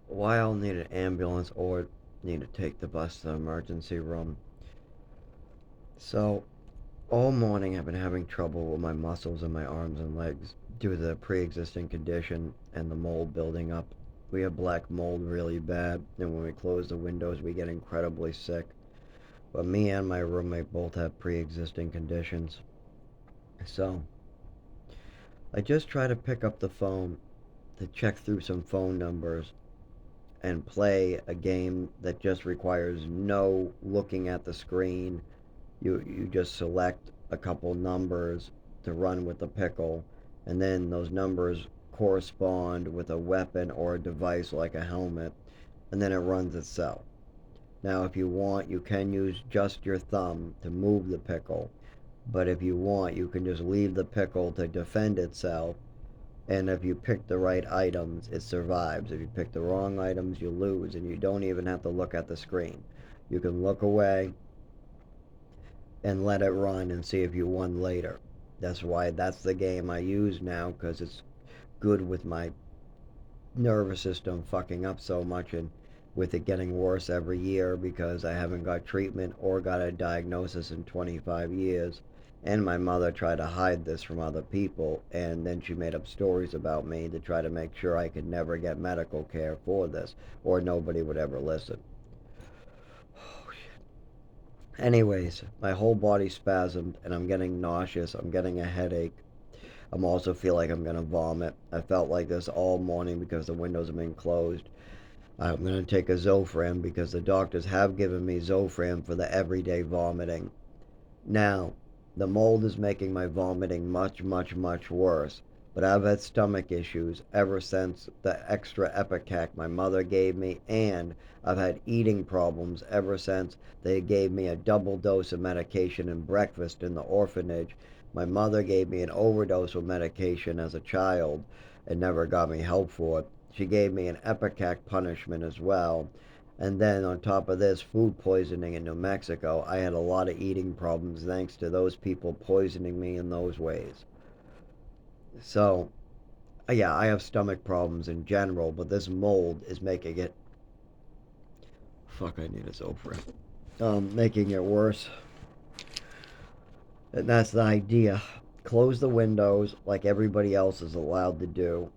why I'll need an ambulance or need to take the bus to the emergency room. So, all morning I've been having trouble with my muscles in my arms and legs due to the pre existing condition and the mold building up. We have black mold really bad, and when we close the windows, we get incredibly sick. But me and my roommate both have pre existing conditions. So, I just try to pick up the phone to check through some phone numbers and play a game that just requires no looking at the screen. You just select a couple numbers to run with the pickle, and then those numbers correspond with a weapon or a device like a helmet, and then it runs itself. Now, if you want, you can use just your thumb to move the pickle, but if you want, you can just leave the pickle to defend itself, and if you pick the right items, it survives. If you pick the wrong items, you lose, and you don't even have to look at the screen. You can look away and let it run and see if you won later. That's the game I use now because it's good with my nervous system fucking up so much and with it getting worse every year because I haven't got treatment or got a diagnosis in 25 years. And my mother tried to hide this from other people, and then she made up stories about me to try to make sure I could never get medical care for this, or nobody would ever listen. Anyways, my whole body spasmed, and I'm getting nauseous. I'm getting a headache. I'm also feel like I'm gonna vomit. I felt like this all morning because the windows have been closed. I'm gonna take a Zofran because the doctors have given me Zofran for the everyday vomiting. Now, the mold is making my vomiting much, much, much worse. But I've had stomach issues ever since the extra Epicac my mother gave me, and I've had eating problems ever since they gave me a double dose of medication and breakfast in the orphanage. My mother gave me an overdose of medication as a child and never got me help for it. She gave me an Epicac punishment as well. And then on top of this, food poisoning in New Mexico, I had a lot of eating problems thanks to those people poisoning me in those ways. So, yeah, I have stomach problems in general, but this mold is making it. Fuck, I need a Zofran. Making it worse. And that's the idea. Close the windows like everybody else is allowed to do.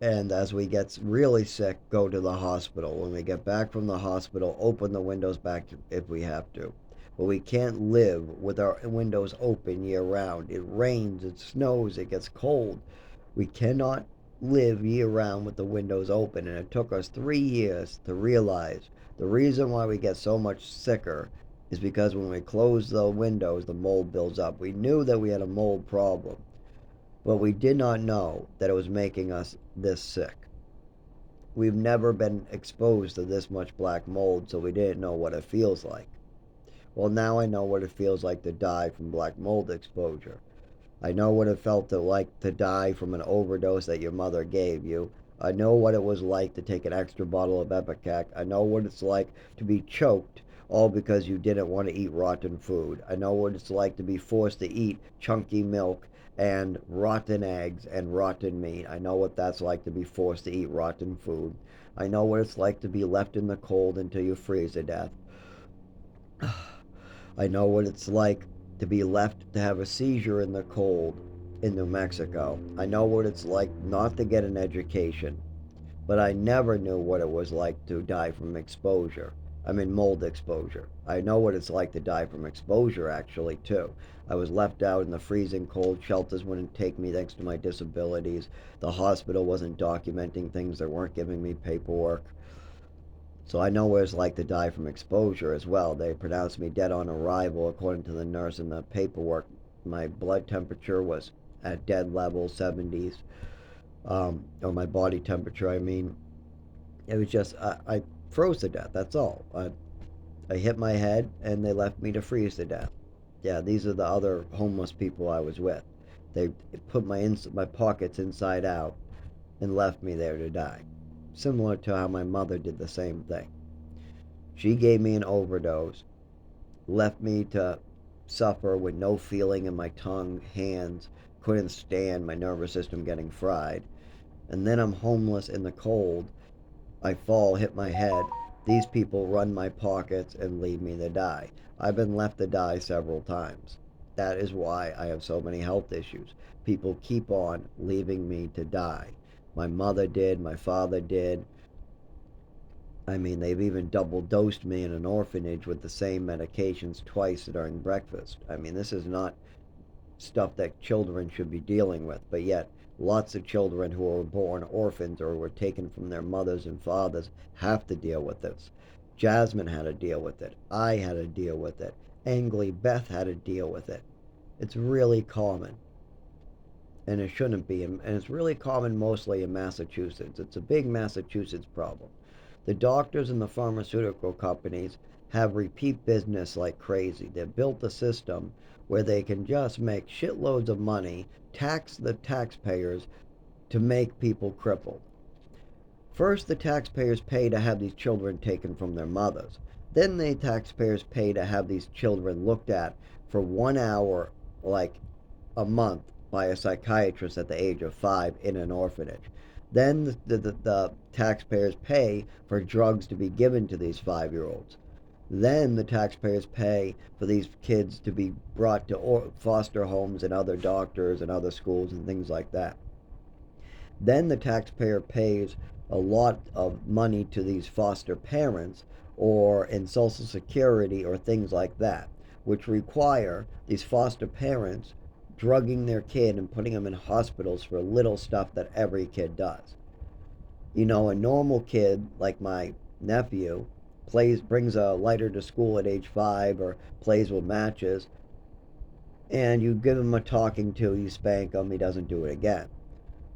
And as we get really sick, go to the hospital. When we get back from the hospital, open the windows back if we have to. But we can't live with our windows open year round. It rains, it snows, it gets cold. We cannot live year round with the windows open. And it took us 3 years to realize the reason why we get so much sicker is because when we close the windows, the mold builds up. We knew that we had a mold problem, but we did not know that it was making us this sick. We've never been exposed to this much black mold, so we didn't know what it feels like. Well, now I know what it feels like to die from black mold exposure. I know what it felt like to die from an overdose that your mother gave you. I know what it was like to take an extra bottle of Epicac. I know what it's like to be choked all because you didn't want to eat rotten food. I know what it's like to be forced to eat chunky milk and rotten eggs and rotten meat. I know what that's like to be forced to eat rotten food. I know what it's like to be left in the cold until you freeze to death. I know what it's like to be left to have a seizure in the cold in New Mexico. I know what it's like not to get an education, but I never knew what it was like to die from exposure. I mean, mold exposure. I know what it's like to die from exposure, actually, too. I was left out in the freezing cold. Shelters wouldn't take me thanks to my disabilities. The hospital wasn't documenting things. They weren't giving me paperwork. So I know what it's like to die from exposure as well. They pronounced me dead on arrival, according to the nurse in the paperwork. My blood temperature was at dead level, 70s, or my body temperature, I mean. It was just, I froze to death, that's all. I hit my head, and they left me to freeze to death. Yeah, these are the other homeless people I was with. They put my pockets inside out and left me there to die. Similar to how my mother did the same thing. She gave me an overdose, left me to suffer with no feeling in my tongue, hands, couldn't stand my nervous system getting fried. And then I'm homeless in the cold, I fall, hit my head. These people run my pockets and leave me to die. I've been left to die several times. That is why I have so many health issues. People keep on leaving me to die. My mother did, my father did. I mean, they've even double dosed me in an orphanage with the same medications twice during breakfast. I mean, this is not stuff that children should be dealing with, but yet lots of children who were born orphans or were taken from their mothers and fathers have to deal with this. Jasmine had to deal with it. I had to deal with it. Angly Beth had to deal with it. It's really common, and it shouldn't be. And it's really common mostly in Massachusetts. It's a big Massachusetts problem. The doctors and the pharmaceutical companies have repeat business like crazy. They've built a system where they can just make shitloads of money, tax the taxpayers to make people crippled. First, the taxpayers pay to have these children taken from their mothers. Then the taxpayers pay to have these children looked at for 1 hour, like a month, by a psychiatrist at the age of 5 in an orphanage. Then the taxpayers pay for drugs to be given to these 5-year-olds. Then the taxpayers pay for these kids to be brought to foster homes and other doctors and other schools and things like that. Then the taxpayer pays a lot of money to these foster parents or in Social Security or things like that, which require these foster parents drugging their kid and putting them in hospitals for little stuff that every kid does. You know, a normal kid like my nephew brings a lighter to school at age 5 or plays with matches, and you give him a talking to, you spank him, he doesn't do it again.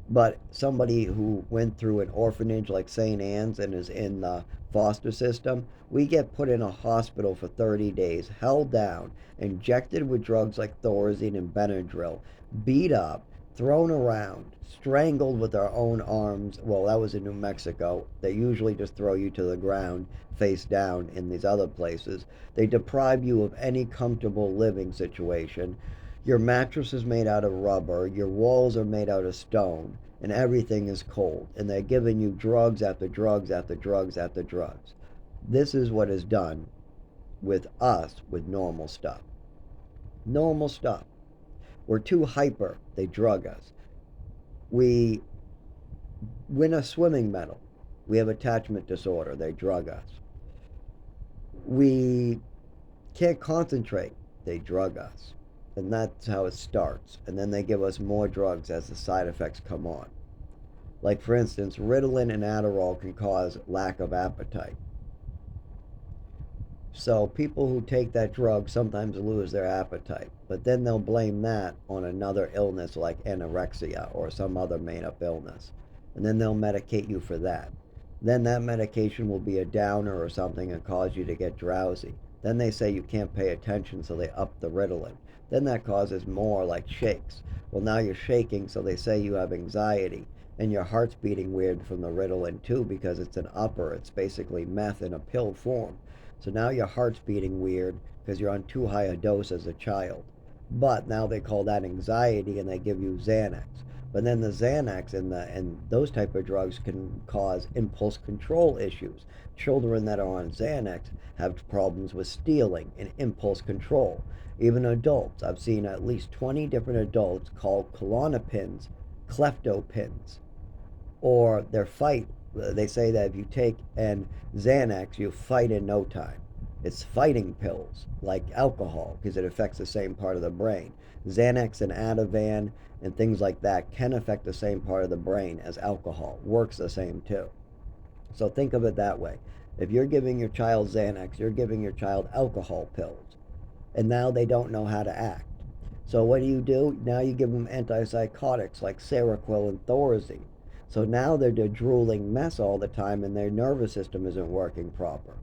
But somebody who went through an orphanage like St. Anne's and is in the foster system, we get put in a hospital for 30 days, held down, injected with drugs like Thorazine and Benadryl, beat up, thrown around, strangled with our own arms. Well, that was in New Mexico. They usually just throw you to the ground face down in these other places. They deprive you of any comfortable living situation. Your mattress is made out of rubber, your walls are made out of stone, and everything is cold. And they're giving you drugs after drugs after drugs after drugs. This is what is done with us with normal stuff. Normal stuff. We're too hyper, they drug us. We win a swimming medal, we have attachment disorder, they drug us. We can't concentrate, they drug us. And that's how it starts. And then they give us more drugs as the side effects come on. Like, for instance, Ritalin and Adderall can cause lack of appetite. So people who take that drug sometimes lose their appetite, but then they'll blame that on another illness like anorexia or some other made up illness. And then they'll medicate you for that. Then that medication will be a downer or something and cause you to get drowsy. Then they say you can't pay attention, so they up the Ritalin. Then that causes more, like shakes. Well, now you're shaking, so they say you have anxiety. And your heart's beating weird from the Ritalin too, because it's an upper. It's basically meth in a pill form. So now your heart's beating weird because you're on too high a dose as a child. But now they call that anxiety and they give you Xanax. But then the Xanax and those type of drugs can cause impulse control issues. Children that are on Xanax have problems with stealing and impulse control. Even adults. I've seen at least 20 different adults called Klonopins kleptopins. Or they say that if you take an Xanax, you fight in no time. It's fighting pills, like alcohol, because it affects the same part of the brain. Xanax and Ativan and things like that can affect the same part of the brain as alcohol. Works the same too. So think of it that way. If you're giving your child Xanax, you're giving your child alcohol pills. And now they don't know how to act. So what do? Now you give them antipsychotics like Seroquel and Thorazine. So now they're a drooling mess all the time and their nervous system isn't working proper.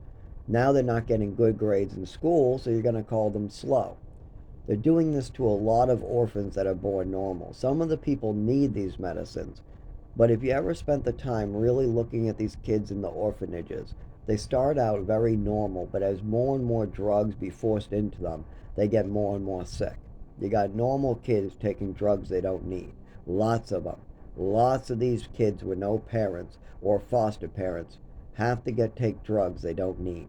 Now they're not getting good grades in school, so you're going to call them slow. They're doing this to a lot of orphans that are born normal. Some of the people need these medicines, but if you ever spent the time really looking at these kids in the orphanages, they start out very normal, but as more and more drugs be forced into them, they get more and more sick. You got normal kids taking drugs they don't need. Lots of them. Lots of these kids with no parents or foster parents have to take drugs they don't need.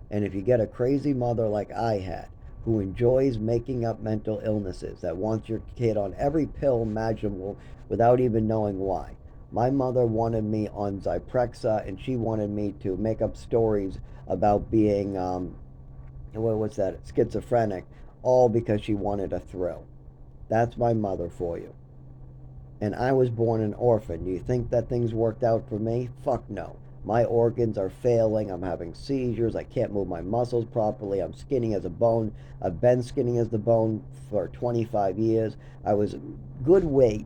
And if you get a crazy mother like I had, who enjoys making up mental illnesses, that wants your kid on every pill imaginable without even knowing why. My mother wanted me on Zyprexa, and she wanted me to make up stories about being, what's that, schizophrenic, all because she wanted a thrill. That's my mother for you. And I was born an orphan. Do you think that things worked out for me? Fuck no. My organs are failing. I'm having seizures. I can't move my muscles properly. I'm skinny as a bone. I've been skinny as the bone for 25 years. I was good weight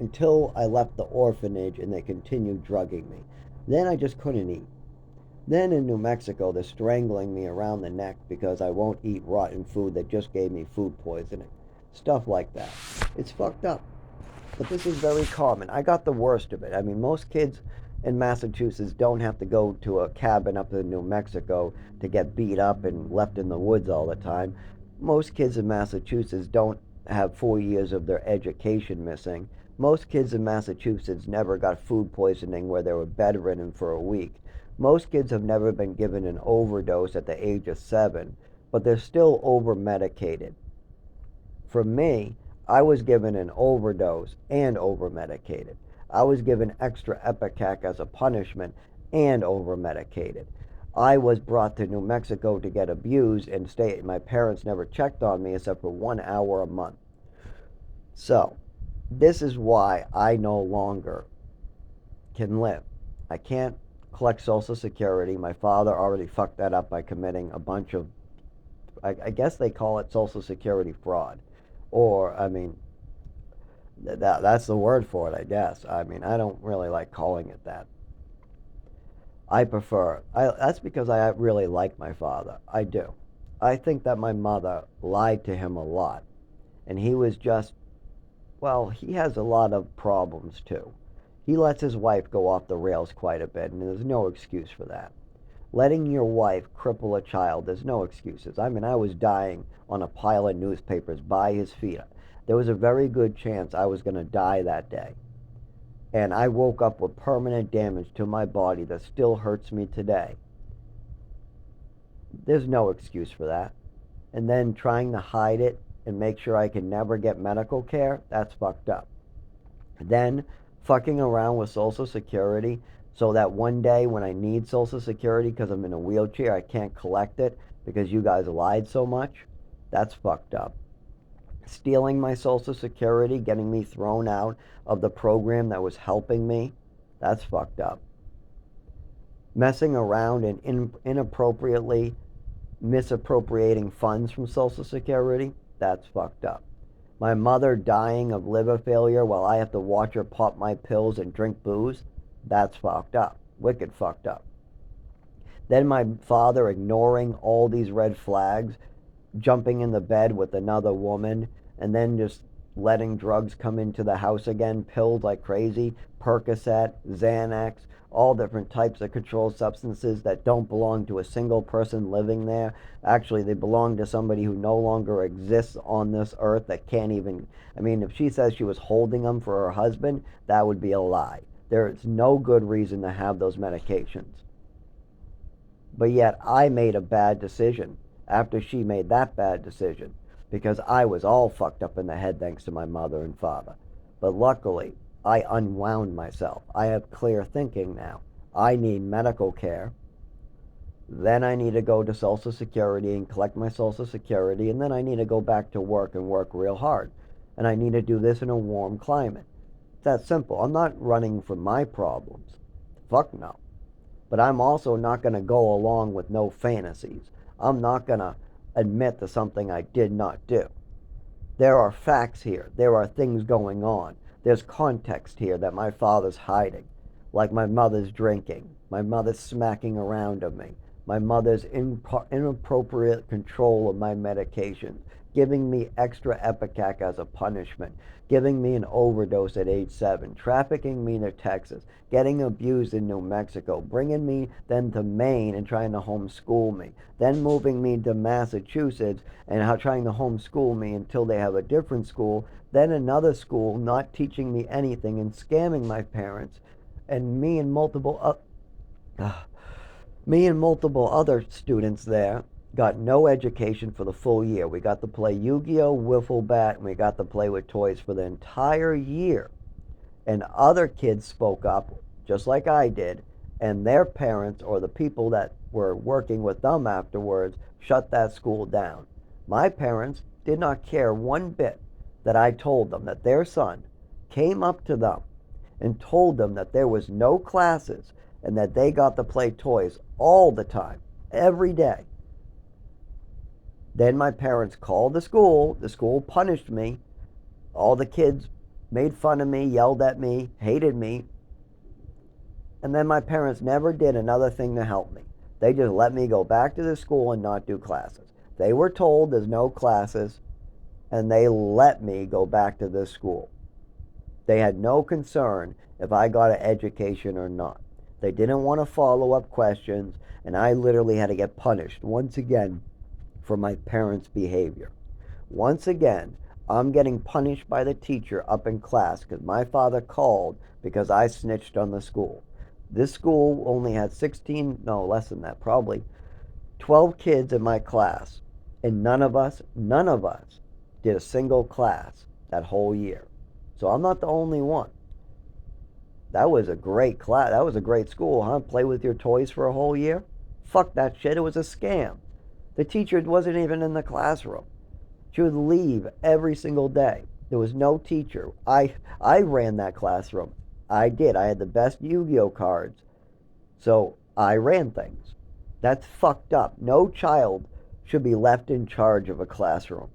until I left the orphanage and they continued drugging me. Then I just couldn't eat. Then in New Mexico, they're strangling me around the neck because I won't eat rotten food that just gave me food poisoning. Stuff like that. It's fucked up. But this is very common. I got the worst of it. I mean, most kids in Massachusetts don't have to go to a cabin up in New Mexico to get beat up and left in the woods all the time. Most kids in Massachusetts don't have 4 years of their education missing. Most kids in Massachusetts never got food poisoning where they were bedridden for a week. Most kids have never been given an overdose at the age of 7, but they're still over medicated. For me, I was given an overdose and over medicated. I was given extra Epicac as a punishment and over medicated. I was brought to New Mexico to get abused and stay. My parents never checked on me except for 1 hour a month. So, this is why I no longer can live. I can't collect Social Security. My father already fucked that up by committing a bunch of, I guess they call it Social Security fraud. Or, I mean, that's the word for it, I guess. I mean, I don't really like calling it that. That's because I really like my father. I do. I think that my mother lied to him a lot. And he was just, well, he has a lot of problems too. He lets his wife go off the rails quite a bit, and there's no excuse for that. Letting your wife cripple a child, there's no excuses. I mean, I was dying on a pile of newspapers by his feet. There was a very good chance I was going to die that day. And I woke up with permanent damage to my body that still hurts me today. There's no excuse for that. And then trying to hide it and make sure I can never get medical care, that's fucked up. Then fucking around with Social Security so that one day when I need Social Security because I'm in a wheelchair, I can't collect it because you guys lied so much, that's fucked up. Stealing my Social Security, getting me thrown out of the program that was helping me, that's fucked up. Messing around and inappropriately misappropriating funds from Social Security, that's fucked up. My mother dying of liver failure while I have to watch her pop my pills and drink booze, that's fucked up. Wicked fucked up. Then my father ignoring all these red flags, jumping in the bed with another woman, and then just letting drugs come into the house again, pills like crazy, Percocet, Xanax, all different types of controlled substances that don't belong to a single person living there. Actually, they belong to somebody who no longer exists on this earth that can't even, I mean, if she says she was holding them for her husband, that would be a lie. There's no good reason to have those medications. But yet I made a bad decision after she made that bad decision because I was all fucked up in the head thanks to my mother and father. But luckily, I unwound myself. I have clear thinking now. I need medical care. Then I need to go to Social Security and collect my Social Security, and then I need to go back to work and work real hard. And I need to do this in a warm climate. It's that simple. I'm not running from my problems. Fuck no. But I'm also not going to go along with no fantasies. I'm not going to admit to something I did not do. There are facts here. There are things going on. There's context here that my father's hiding. Like my mother's drinking, my mother's smacking around of me, my mother's inappropriate control of my medications, giving me extra Epicac as a punishment, giving me an overdose at age 7, trafficking me to Texas, getting abused in New Mexico, bringing me then to Maine and trying to homeschool me, then moving me to Massachusetts and trying to homeschool me until they have a different school, then another school not teaching me anything and scamming my parents, and me and multiple Me and multiple other students there got no education for the full year. We got to play Yu-Gi-Oh, Wiffle Bat, and we got to play with toys for the entire year. And other kids spoke up, just like I did, and their parents or the people that were working with them afterwards shut that school down. My parents did not care one bit that I told them that their son came up to them and told them that there was no classes and that they got to play toys all the time, every day. Then my parents called the school punished me, all the kids made fun of me, yelled at me, hated me, and then my parents never did another thing to help me. They just let me go back to the school and not do classes. They were told there's no classes, and they let me go back to this school. They had no concern if I got an education or not. They didn't want to follow up questions, and I literally had to get punished once again for my parents' behavior. Once again, I'm getting punished by the teacher up in class because my father called because I snitched on the school. This school only had 16, no, less than that, probably 12 kids in my class, and none of us did a single class that whole year. So I'm not the only one. That was a great class. That was a great school, huh? Play with your toys for a whole year? Fuck that shit. It was a scam. The teacher wasn't even in the classroom. She would leave every single day. There was no teacher. I ran that classroom. I did. I had the best Yu-Gi-Oh cards. So I ran things. That's fucked up. No child should be left in charge of a classroom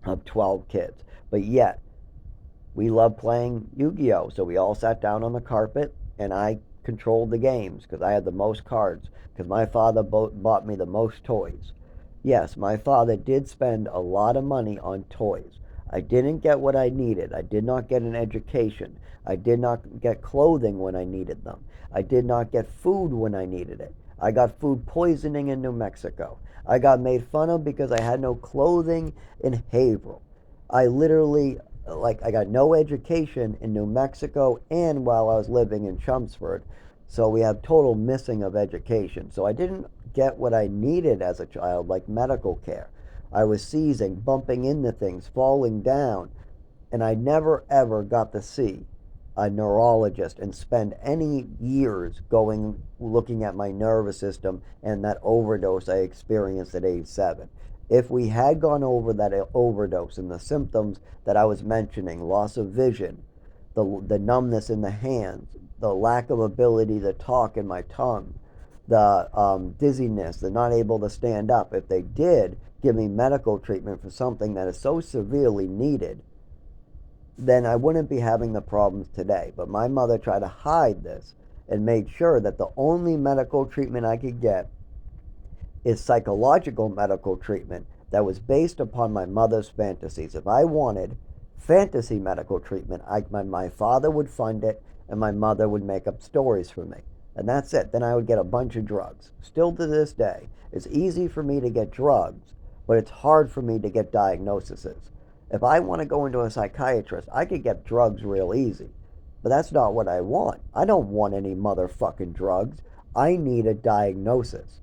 of 12 kids. But yet, we loved playing Yu-Gi-Oh! So we all sat down on the carpet and I controlled the games because I had the most cards because my father bought me the most toys. Yes, my father did spend a lot of money on toys. I didn't get what I needed. I did not get an education. I did not get clothing when I needed them. I did not get food when I needed it. I got food poisoning in New Mexico. I got made fun of because I had no clothing in Haverhill. I literally, I got no education in New Mexico and while I was living in Chelmsford. So we have total missing of education. So I didn't get what I needed as a child, like medical care. I was seizing, bumping into things, falling down, and I never ever got to see a neurologist and spend any years looking at my nervous system and that overdose I experienced at age 7. If we had gone over that overdose and the symptoms that I was mentioning, loss of vision, the numbness in the hands, the lack of ability to talk in my tongue, the dizziness, the not able to stand up, if they did give me medical treatment for something that is so severely needed, then I wouldn't be having the problems today. But my mother tried to hide this and made sure that the only medical treatment I could get is psychological medical treatment that was based upon my mother's fantasies. If I wanted fantasy medical treatment, my father would fund it and my mother would make up stories for me. And that's it. Then I would get a bunch of drugs. Still to this day, it's easy for me to get drugs, but it's hard for me to get diagnoses. If I want to go into a psychiatrist, I could get drugs real easy. But that's not what I want. I don't want any motherfucking drugs. I need a diagnosis.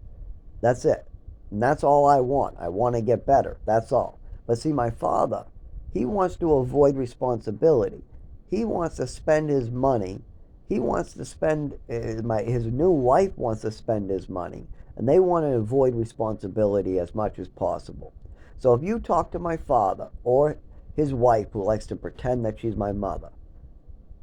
That's it. And that's all I want. I want to get better. That's all. But see, my father, he wants to avoid responsibility. He wants to spend his money. He wants to spend, his new wife wants to spend his money. And they want to avoid responsibility as much as possible. So if you talk to my father or his wife who likes to pretend that she's my mother,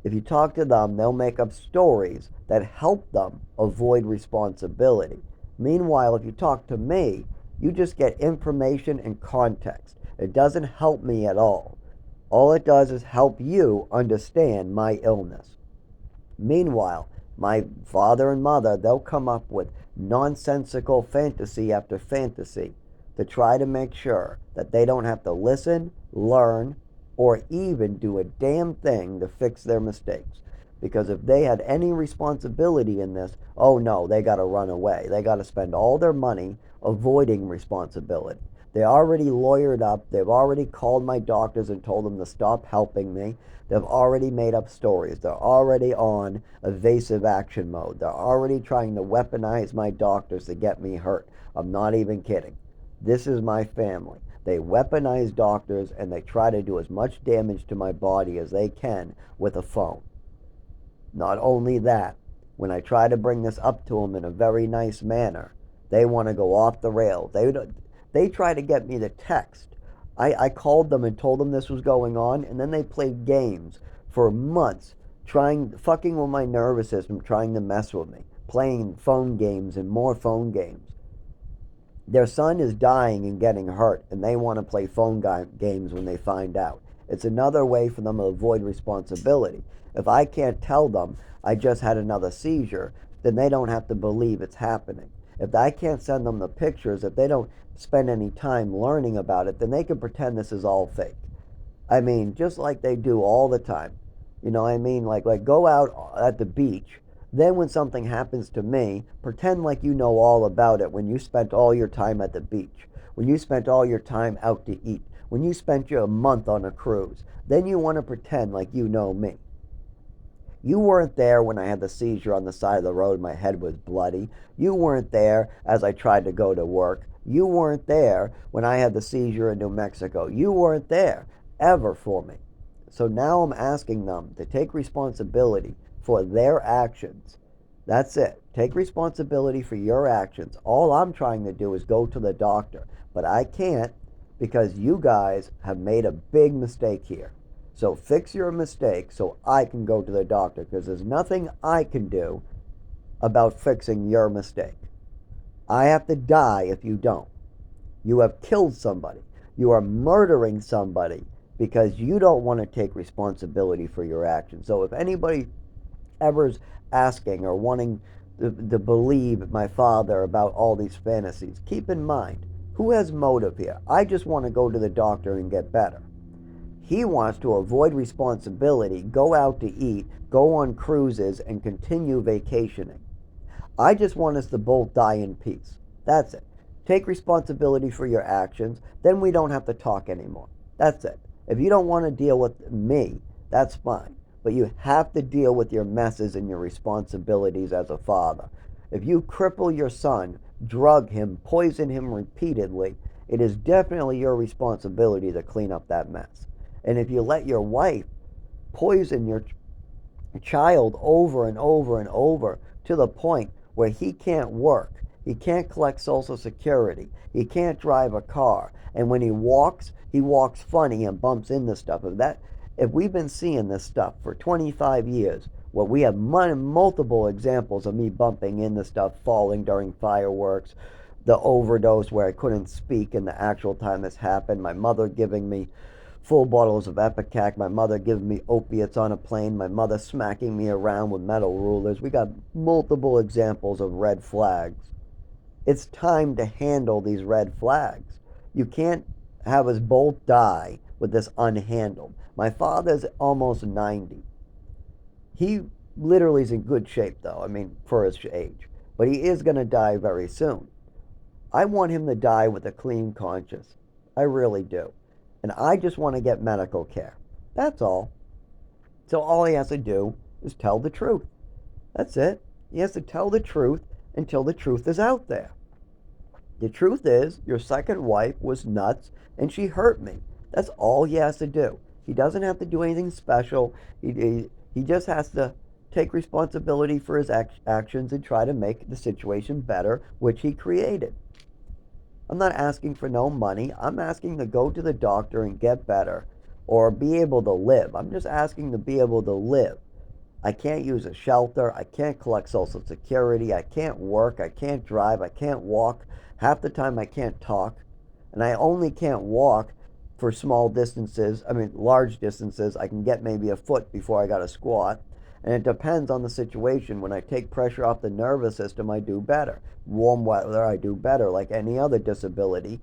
if you talk to them, they'll make up stories that help them avoid responsibility. Meanwhile, if you talk to me, you just get information and context. It doesn't help me at all. All it does is help you understand my illness. Meanwhile, my father and mother, they'll come up with nonsensical fantasy after fantasy to try to make sure that they don't have to listen, learn, or even do a damn thing to fix their mistakes. Because if they had any responsibility in this, oh no, they got to run away. They got to spend all their money avoiding responsibility. They already lawyered up. They've already called my doctors and told them to stop helping me. They've already made up stories. They're already on evasive action mode. They're already trying to weaponize my doctors to get me hurt. I'm not even kidding. This is my family. They weaponize doctors and they try to do as much damage to my body as they can with a phone. Not only that, when I try to bring this up to them in a very nice manner, they want to go off the rails. They try to get me to text. I called them and told them this was going on, and then they played games for months, fucking with my nervous system, trying to mess with me, playing phone games and more phone games. Their son is dying and getting hurt, and they want to play phone games when they find out. It's another way for them to avoid responsibility. If I can't tell them I just had another seizure, then they don't have to believe it's happening. If I can't send them the pictures, if they don't spend any time learning about it, then they can pretend this is all fake. I mean, just like they do all the time. You know what I mean? Like go out at the beach. Then when something happens to me, pretend like you know all about it when you spent all your time at the beach, when you spent all your time out to eat, when you spent your month on a cruise. Then you want to pretend like you know me. You weren't there when I had the seizure on the side of the road. My head was bloody. You weren't there as I tried to go to work. You weren't there when I had the seizure in New Mexico. You weren't there ever for me. So now I'm asking them to take responsibility for their actions. That's it. Take responsibility for your actions. All I'm trying to do is go to the doctor. But I can't because you guys have made a big mistake here. So fix your mistake so I can go to the doctor, because there's nothing I can do about fixing your mistake. I have to die if you don't. You have killed somebody. You are murdering somebody because you don't want to take responsibility for your actions. So if anybody ever's asking or wanting to believe my father about all these fantasies, keep in mind, who has motive here? I just want to go to the doctor and get better. He wants to avoid responsibility, go out to eat, go on cruises, and continue vacationing. I just want us to both die in peace. That's it. Take responsibility for your actions, then we don't have to talk anymore. That's it. If you don't want to deal with me, that's fine. But you have to deal with your messes and your responsibilities as a father. If you cripple your son, drug him, poison him repeatedly, it is definitely your responsibility to clean up that mess. And if you let your wife poison your child over and over and over to the point where he can't work, he can't collect Social Security, he can't drive a car, and when he walks funny and bumps into stuff. If we've been seeing this stuff for 25 years, well, we have multiple examples of me bumping into stuff, falling during fireworks, the overdose where I couldn't speak in the actual time this happened, my mother giving me full bottles of Epicac, my mother giving me opiates on a plane, my mother smacking me around with metal rulers. We got multiple examples of red flags. It's time to handle these red flags. You can't have us both die with this unhandled. My father's almost 90. He literally is in good shape, though, I mean, for his age. But he is going to die very soon. I want him to die with a clean conscience. I really do. And I just want to get medical care. That's all. So all he has to do is tell the truth. That's it. He has to tell the truth until the truth is out there. The truth is, your second wife was nuts and she hurt me. That's all he has to do. He doesn't have to do anything special. He just has to take responsibility for his actions and try to make the situation better, which he created. I'm not asking for no money. I'm asking to go to the doctor and get better or be able to live. I'm just asking to be able to live. I can't use a shelter. I can't collect Social Security. I can't work. I can't drive. I can't walk. Half the time I can't talk. And I only can't walk for small distances. I mean, large distances. I can get maybe a foot before I got to squat. And it depends on the situation. When I take pressure off the nervous system, I do better. Warm weather, I do better. Like any other disability,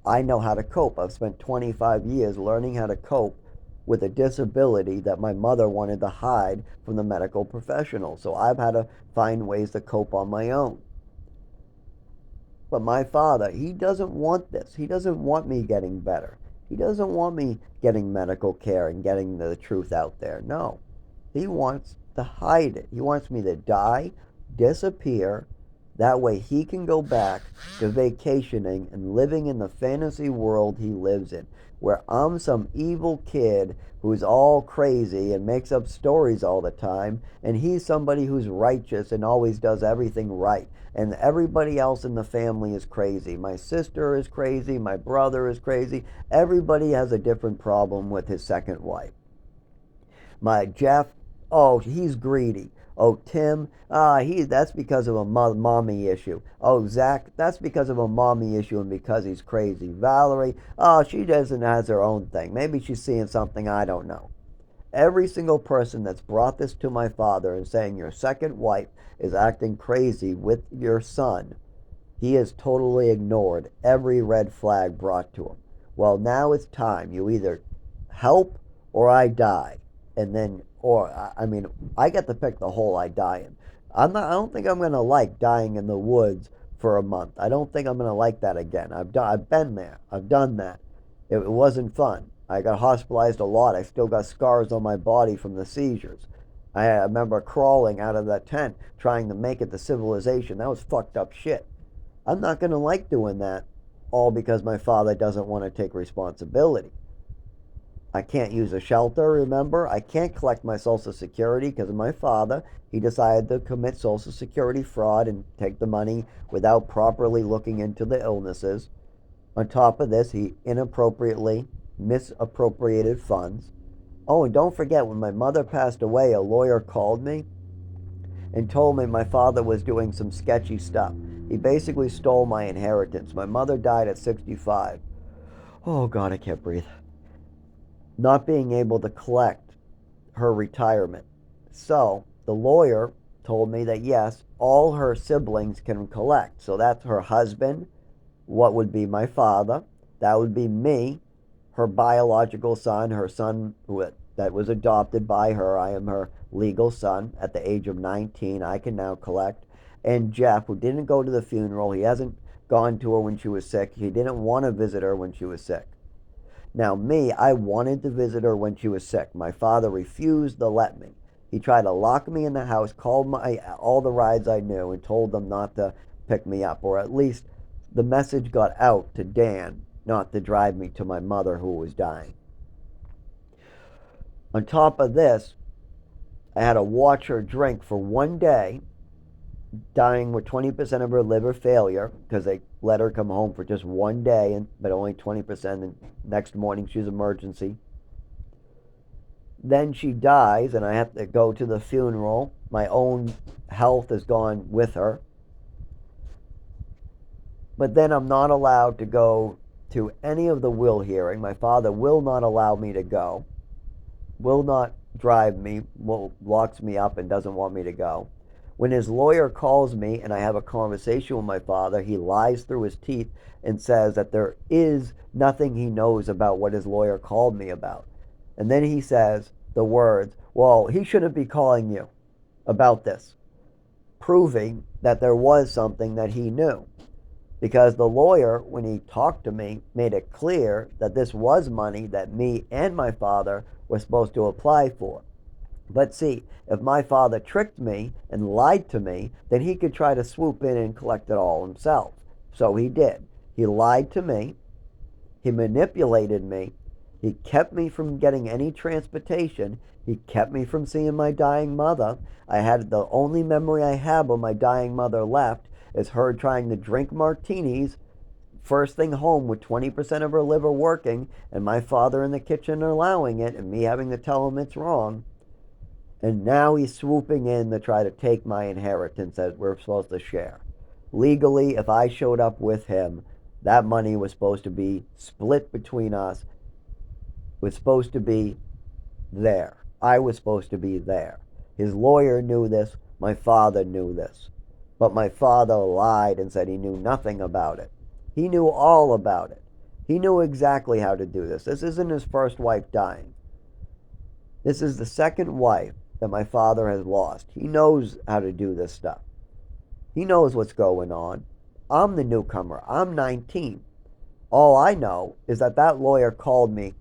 I know how to cope. I've spent 25 years learning how to cope with a disability that my mother wanted to hide from the medical professionals. So I've had to find ways to cope on my own. But my father, he doesn't want this. He doesn't want me getting better. He doesn't want me getting medical care and getting the truth out there. No. He wants to hide it. He wants me to die, disappear. That way he can go back to vacationing and living in the fantasy world he lives in, where I'm some evil kid who's all crazy and makes up stories all the time, and he's somebody who's righteous and always does everything right. And everybody else in the family is crazy. My sister is crazy, my brother is crazy. Everybody has a different problem with his second wife. My Jeff, oh, he's greedy. Oh, Tim, that's because of a mommy issue. Oh, Zach, that's because of a mommy issue and because he's crazy. Valerie, oh, she doesn't has her own thing. Maybe she's seeing something I don't know. Every single person that's brought this to my father and saying your second wife is acting crazy with your son, he has totally ignored every red flag brought to him. Well, now it's time. You either help or I die. And then, I get to pick the hole I die in. I don't think I'm going to like dying in the woods for a month. I don't think I'm going to like that again. I've been there. I've done that. It wasn't fun. I got hospitalized a lot. I still got scars on my body from the seizures. I remember crawling out of that tent trying to make it to civilization. That was fucked up shit. I'm not going to like doing that, all because my father doesn't want to take responsibility. I can't use a shelter, remember? I can't collect my Social Security because of my father. He decided to commit Social Security fraud and take the money without properly looking into the illnesses. On top of this, he inappropriately misappropriated funds. Oh, and don't forget, when my mother passed away, a lawyer called me and told me my father was doing some sketchy stuff. He basically stole my inheritance. My mother died at 65. Oh, God, I can't breathe. Not being able to collect her retirement. So the lawyer told me that yes, all her siblings can collect. So that's her husband, what would be my father, that would be me, her biological son, her son that was adopted by her. I am her legal son. At the age of 19, I can now collect. And Jeff, who didn't go to the funeral, he hasn't gone to her when she was sick. He didn't want to visit her when she was sick. Now, me, I wanted to visit her when she was sick. My father refused to let me. He tried to lock me in the house, called all the rides I knew, and told them not to pick me up, or at least the message got out to Dan not to drive me to my mother who was dying. On top of this, I had to watch her drink for one day, dying with 20% of her liver failure because they let her come home for just one day, but only 20%, and next morning she's emergency. Then she dies and I have to go to the funeral. My own health is gone with her. But then I'm not allowed to go to any of the will hearing. My father will not allow me to go, will not drive me, locks me up and doesn't want me to go. When his lawyer calls me and I have a conversation with my father, he lies through his teeth and says that there is nothing he knows about what his lawyer called me about. And then he says the words, well, he shouldn't be calling you about this, proving that there was something that he knew. Because the lawyer, when he talked to me, made it clear that this was money that me and my father were supposed to apply for. But see, if my father tricked me and lied to me, then he could try to swoop in and collect it all himself. So he did. He lied to me. He manipulated me. He kept me from getting any transportation. He kept me from seeing my dying mother. The only memory I have of my dying mother left is her trying to drink martinis first thing home with 20% of her liver working, and my father in the kitchen allowing it, and me having to tell him it's wrong. And now he's swooping in to try to take my inheritance that we're supposed to share. Legally, if I showed up with him, that money was supposed to be split between us. It was supposed to be there. I was supposed to be there. His lawyer knew this. My father knew this. But my father lied and said he knew nothing about it. He knew all about it. He knew exactly how to do this. This isn't his first wife dying. This is the second wife that my father has lost. He knows how to do this stuff. He knows what's going on. I'm the newcomer. I'm 19. All I know is that that lawyer called me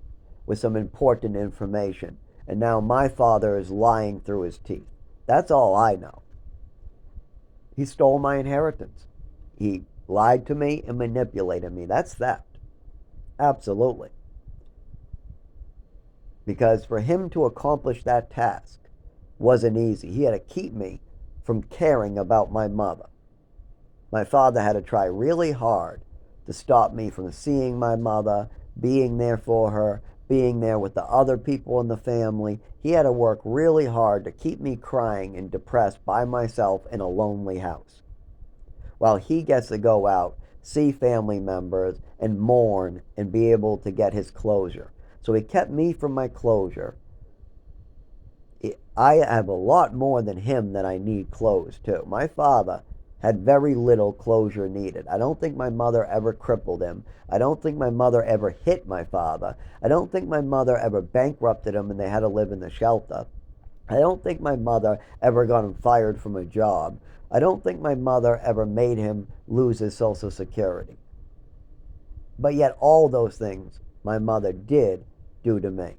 with some important information, and now my father is lying through his teeth. That's all I know. He stole my inheritance. He lied to me and manipulated me. That's theft. Absolutely. Because for him to accomplish that task wasn't easy. He had to keep me from caring about my mother. My father had to try really hard to stop me from seeing my mother, being there for her, being there with the other people in the family. He had to work really hard to keep me crying and depressed by myself in a lonely house, while he gets to go out, see family members, and mourn and be able to get his closure. So he kept me from my closure. I have a lot more than him that I need closed too. My father had very little closure needed. I don't think my mother ever crippled him. I don't think my mother ever hit my father. I don't think my mother ever bankrupted him and they had to live in the shelter. I don't think my mother ever got him fired from a job. I don't think my mother ever made him lose his Social Security. But yet all those things my mother did do to me.